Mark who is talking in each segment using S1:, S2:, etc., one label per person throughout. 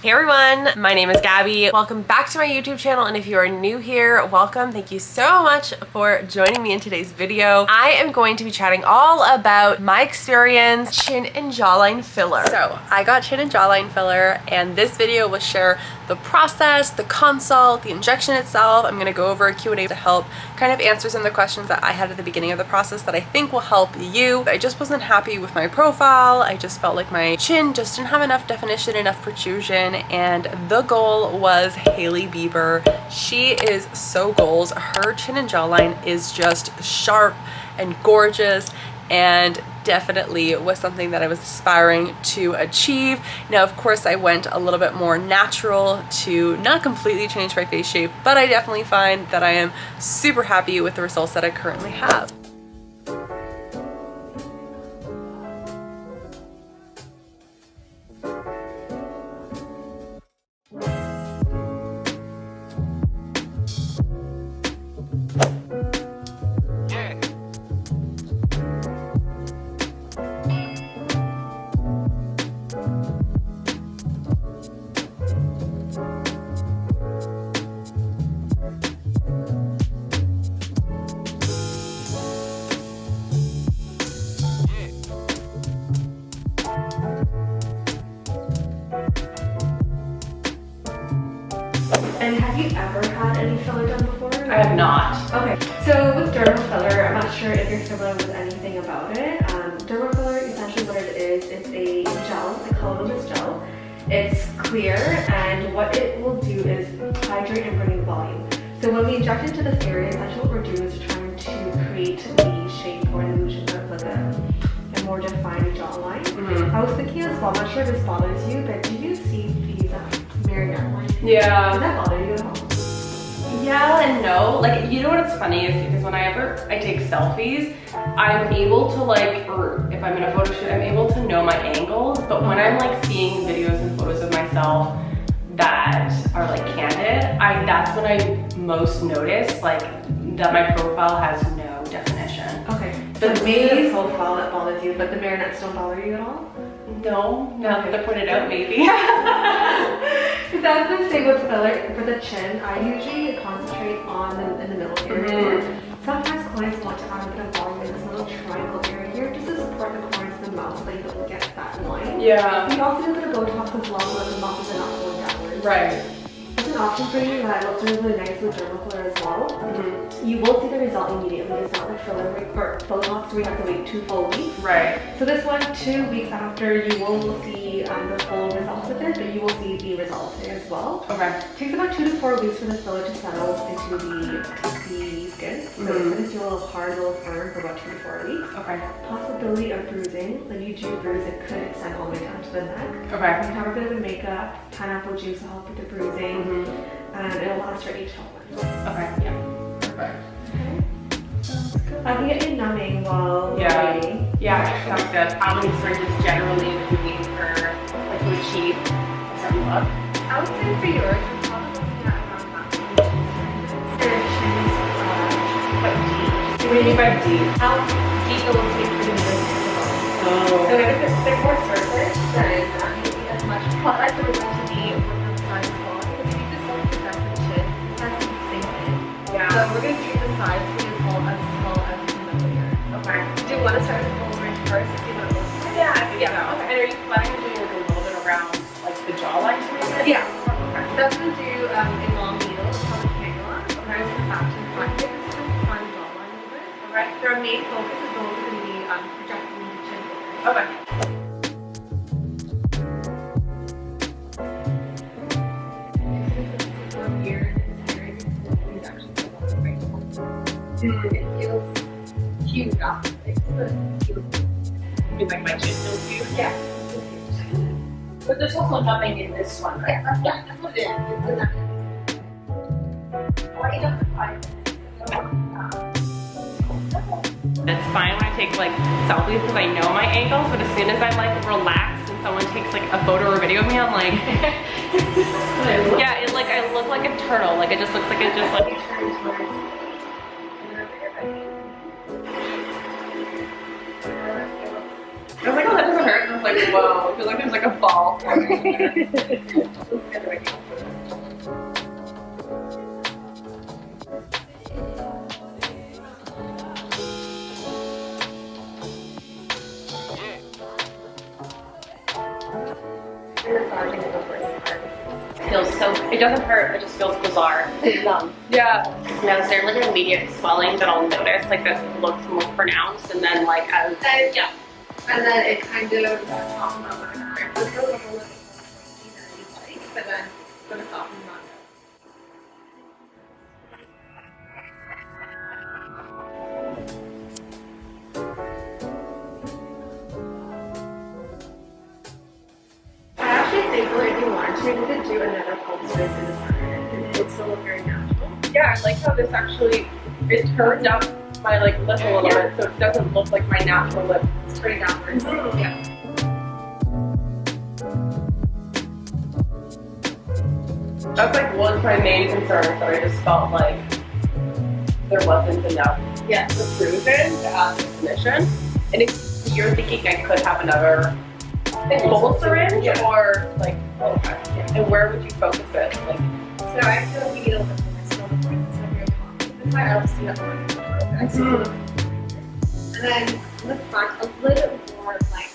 S1: Hey everyone, my name is Gabby. Welcome back to my YouTube channel, and if you are new here, welcome. Thank you so much for joining me in today's video. I am going to be chatting all about my experience chin and jawline filler. So I got chin and jawline filler, and this video will share the process, the consult, the injection itself. I'm gonna go over a Q&A to help kind of answer some of the questions that I had at the beginning of the process that I think will help you. I just wasn't happy with my profile. I just felt like my chin just didn't have enough definition, enough protrusion, and the goal was Hailey Bieber. She is so goals. Her chin and jawline is just sharp and gorgeous, and definitely was something that I was aspiring to achieve. Now, of course, I went a little bit more natural to not completely change my face shape, but I definitely find that I am super happy with the results that I currently have.
S2: And have you ever had any filler done before?
S1: I have not.
S2: Okay, so with dermal filler, I'm not sure if you're familiar with anything about it. Dermal filler, essentially what it is, it's a gel, a colorless gel. It's clear, and what it will do is hydrate and bring in volume. So when we inject into this area, essentially what we're doing is trying to create the shape or an illusion of like a more defined jawline. I was thinking as well, I'm not sure if this bothers you, but do you see these marionette lines?
S1: Yeah.
S2: Does that bother you at all?
S1: Yeah and no. Like, you know what's funny is because whenever I take selfies, I'm able to or if I'm in a photo shoot, I'm able to know my angles, but when I'm like seeing videos and photos of myself that are like candid, that's when I most notice like that my profile has no definition.
S2: Okay. So maybe the profile that bothers you, but the marionettes don't bother you at all?
S1: No, now that I put it out, maybe.
S2: Because I was going to say with filler, for the chin, I usually concentrate on in the middle area. Sometimes clients want to add a bit of volume in this little triangle area here just to support the corners of the mouth so you don't get that line. Yeah. We also do a bit of Botox as well so that the muscles are not going downwards. Right. It's an option for you that looks really nice with dermal filler as well. You will see the result immediately. It's not like filler or Botox where you have to wait 2 full weeks. Right. So this one, 2 weeks after, you will see the full results of it, but you will see the results as well. Okay. It takes about 2 to 4 weeks for the filler to settle into the skin. So it's going to feel a little hard, a little firm for about 2 to 4 weeks. Okay. Possibility of bruising. When you do bruise, it could extend all the way down to the neck. Okay. You can have a bit of makeup, pineapple juice will help with the bruising. And it'll last for 8 to 12 months. Okay, yeah. Perfect. Okay. I can get you numbing while you're waiting. Yeah, sounds good. How many syringes generally would you need to achieve a certain look? I would say for yours, you're probably looking at around that. Syringes quite deep. What do you mean by deep? How deep it will take for the interval. Oh. So if they're more surface, then not going to be as much product that we're going to need with the size of ball. Because if you just look at the chin, that's the same thing. Yeah. So we're going to treat the size to be as small as the middle here. Okay. Do you want to start with the full range first to see what it looks like? Yeah, I think so. Okay. And are you planning on doing a little bit around the jawline to make it? Yeah. Okay. So that's going to do a long needle called a cannula. Okay. It's a fashion project. It's just a fun jawline movement. Okay. Their main focus is going to be projecting the chin focus. Okay. It feels huge after it feels like my chin feels huge? Yeah. But there's also nothing in this one, right? Yeah, that's what it is. It's the nothing. Or you don't have 5 minutes. It's fine when I take selfies because I know my angles, but as soon as I'm relaxed and someone takes a photo or video of me, I'm like, yeah, I look like a turtle. It just looks like it just I was like, oh, that doesn't hurt.
S1: was like, whoa, I feel like there's like a ball. It doesn't hurt, it just feels bizarre. It's numb. Yeah. No, is there like an immediate swelling that I'll notice, like that looks more pronounced, and then like as
S2: yeah. And then it kind of softens up my arm. It's a little bit more like, but then it's gonna soften up. I actually think that if you want to, you could do another pulse width in this area. It would still look very natural.
S1: Yeah, I like how this actually, it turns up my like lip a little bit, so it doesn't look like my natural lip.
S2: It's pretty downwards. Yeah.
S1: That's like one of my main concerns, that I just felt like there wasn't enough protrusion to add definition. And if you're thinking I could have another full syringe or like, and where would you focus it? Like,
S2: so I feel like we need a little bit more still the point. So very confident. This might also see that one. And then in the front, a little bit more like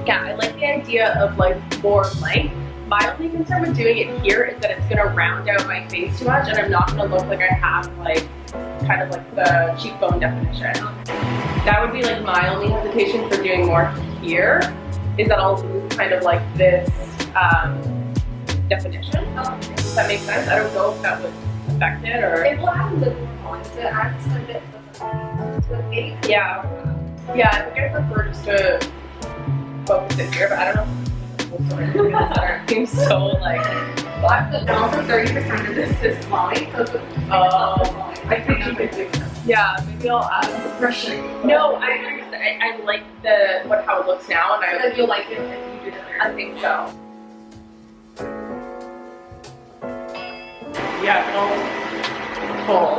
S1: yeah, I like the idea of like more length. My only concern with doing it here is that it's gonna round out my face too much, and I'm not gonna look like I have like kind of like the cheekbone definition. That would be like my only hesitation for doing more here, is that I'll lose kind of like this definition. Does that make sense? I don't know if that would affect it or.
S2: It will add a little more on to add some bit of the face.
S1: Yeah. Yeah, I think I prefer just to focus it here, but I don't know. It seems so like black.
S2: And also 30% of this is flowing, so it's
S1: I think you could do that. Yeah, maybe I'll add the pressure. No, I like the how it looks now, and
S2: I you'll like it if you do that.
S1: I think so. Yeah, it feels full.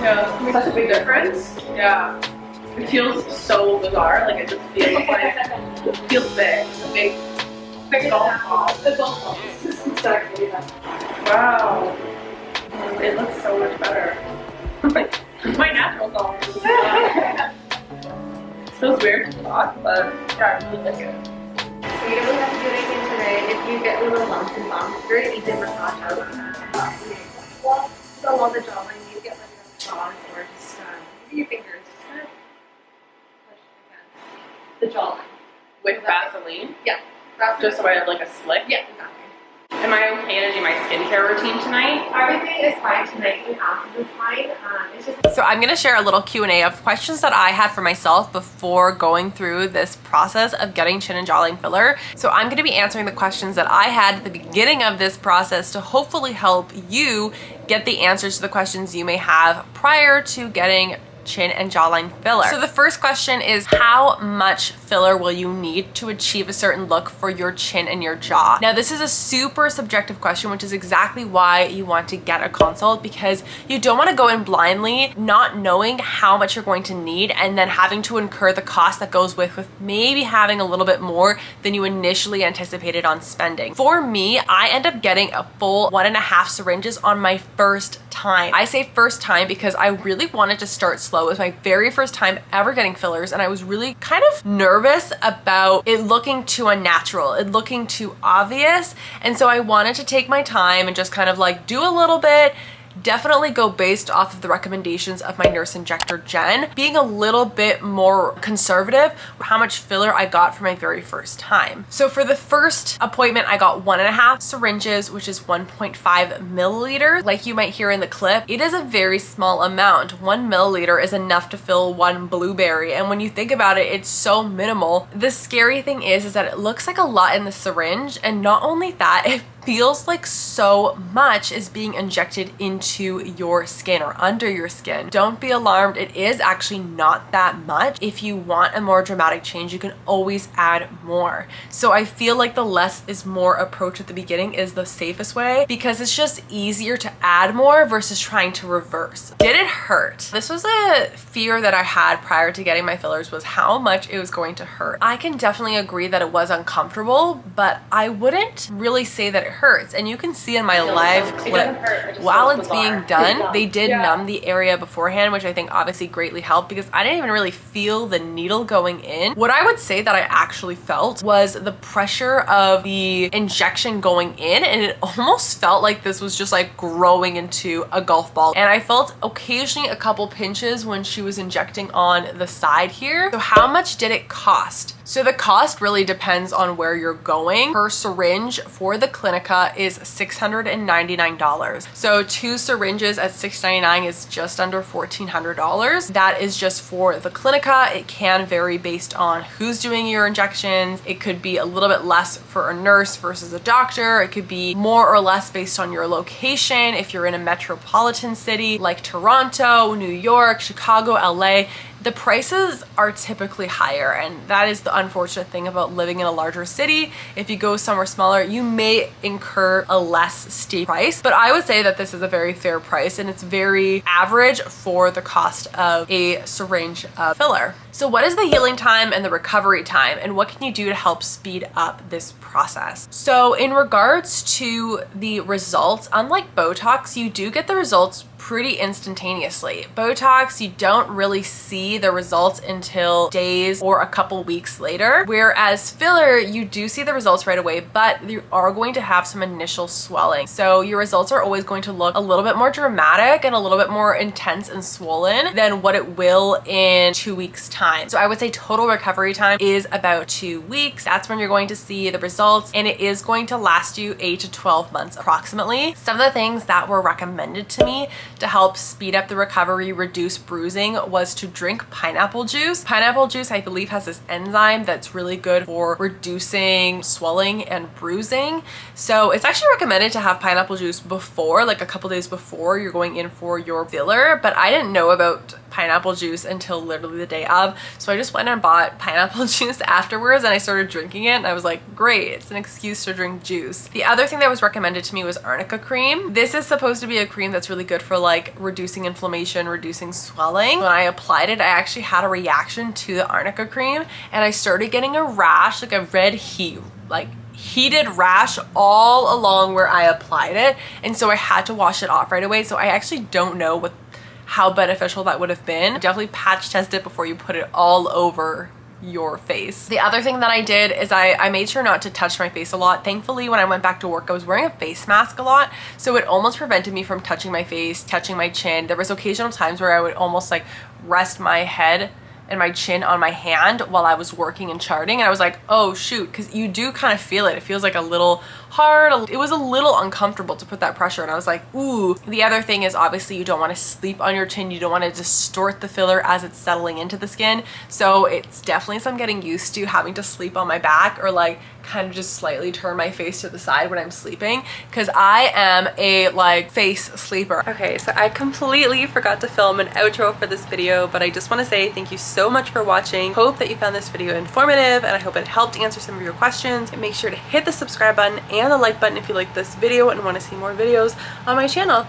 S1: Yeah, such a big difference. Yeah. It feels so bizarre, like it just feels like, it feels big. It's a big golf ball.
S2: The golf ball. This is exactly that.
S1: Wow. It looks so much better. Like, my natural golf. It feels weird to talk, but yeah, I really like it.
S2: So you don't really have to do anything today. If you get little lumps and bumps, it's very easy to massage out. Well, so along the jawline, you get like a massage or just your fingers. The jawline.
S1: With Vaseline?
S2: Yeah. Vaseline.
S1: Just so I have like a slick?
S2: Yeah, exactly.
S1: Am I okay to do my skincare routine tonight?
S2: Everything is fine tonight. The acid is fine. It's just.
S1: So I'm going to share a little Q&A of questions that I had for myself before going through this process of getting chin and jawline filler. So I'm going to be answering the questions that I had at the beginning of this process to hopefully help you get the answers to the questions you may have prior to getting chin and jawline filler. So the first question is, how much filler will you need to achieve a certain look for your chin and your jaw? Now this is a super subjective question, which is exactly why you want to get a consult, because you don't want to go in blindly not knowing how much you're going to need and then having to incur the cost that goes with maybe having a little bit more than you initially anticipated on spending. For me, I end up getting a full 1.5 syringes on my first time. I say first time because I really wanted to start slow. It was my very first time ever getting fillers, and I was really kind of nervous about it looking too unnatural, it looking too obvious, and so I wanted to take my time and just kind of like do a little bit. Definitely go based off of the recommendations of my nurse injector, Jen, being a little bit more conservative how much filler I got for my very first time. So for the first appointment, I got 1.5 syringes, which is 1.5 milliliters. Like you might hear in the clip, it is a very small amount. 1 milliliter is enough to fill one blueberry. And when you think about it, it's so minimal. The scary thing is that it looks like a lot in the syringe. And not only that, it feels like so much is being injected into your skin or under your skin. Don't be alarmed. It is actually not that much. If you want a more dramatic change, you can always add more. So I feel like the less is more approach at the beginning is the safest way, because it's just easier to add more versus trying to reverse. Did it hurt? This was a fear that I had prior to getting my fillers, was how much it was going to hurt. I can definitely agree that it was uncomfortable, but I wouldn't really say that it hurts. And you can see in my live clip, while it's being done, they did numb the area beforehand, which I think obviously greatly helped, because I didn't even really feel the needle going in. What I would say that I actually felt was the pressure of the injection going in, and it almost felt like this was just like growing into a golf ball. And I felt occasionally a couple pinches when she was injecting on the side here. So how much did it cost? So the cost really depends on where you're going. Per syringe for the Clinica is $699. So 2 syringes at $699 is just under $1,400. That is just for the Clinica. It can vary based on who's doing your injections. It could be a little bit less for a nurse versus a doctor. It could be more or less based on your location. If you're in a metropolitan city like Toronto, New York, Chicago, LA, the prices are typically higher, and that is the unfortunate thing about living in a larger city. If you go somewhere smaller, you may incur a less steep price, but I would say that this is a very fair price, and it's very average for the cost of a syringe of filler. So what is the healing time and the recovery time, and what can you do to help speed up this process? So in regards to the results, unlike Botox, you do get the results pretty instantaneously. Botox, you don't really see the results until days or a couple weeks later, whereas filler, you do see the results right away, but you are going to have some initial swelling. So your results are always going to look a little bit more dramatic and a little bit more intense and swollen than what it will in 2 weeks time. So I would say total recovery time is about 2 weeks. That's when you're going to see the results, and it is going to last you 8 to 12 months approximately. Some of the things that were recommended to me to help speed up the recovery, reduce bruising, was to drink pineapple juice. Pineapple juice, I believe, has this enzyme that's really good for reducing swelling and bruising. So it's actually recommended to have pineapple juice before, like a couple days before you're going in for your filler, but I didn't know about pineapple juice until literally the day of. So I just went and bought pineapple juice afterwards, and I started drinking it, and I was like, great, it's an excuse to drink juice. The other thing that was recommended to me was arnica cream. This is supposed to be a cream that's really good for like reducing inflammation, reducing swelling. When I applied it, I actually had a reaction to the arnica cream, and I started getting a rash, like a red heated rash all along where I applied it, and so I had to wash it off right away. So I actually don't know how beneficial that would have been. Definitely patch test it before you put it all over your face. The other thing that I did is I made sure not to touch my face a lot. Thankfully, when I went back to work, I was wearing a face mask a lot, so it almost prevented me from touching my face, touching my chin. There was occasional times where I would almost like rest my head and my chin on my hand while I was working and charting, and I was like, oh shoot, because you do kind of feel it. It feels like a little hard. It was a little uncomfortable to put that pressure, and I was like, ooh. The other thing is obviously you don't want to sleep on your chin. You don't want to distort the filler as it's settling into the skin. So it's definitely some getting used to having to sleep on my back, or like kind of just slightly turn my face to the side when I'm sleeping, because I am a like face sleeper. Okay, so I completely forgot to film an outro for this video, but I just want to say thank you so much for watching. Hope that you found this video informative, and I hope it helped answer some of your questions. And make sure to hit the subscribe button and the like button if you like this video and want to see more videos on my channel.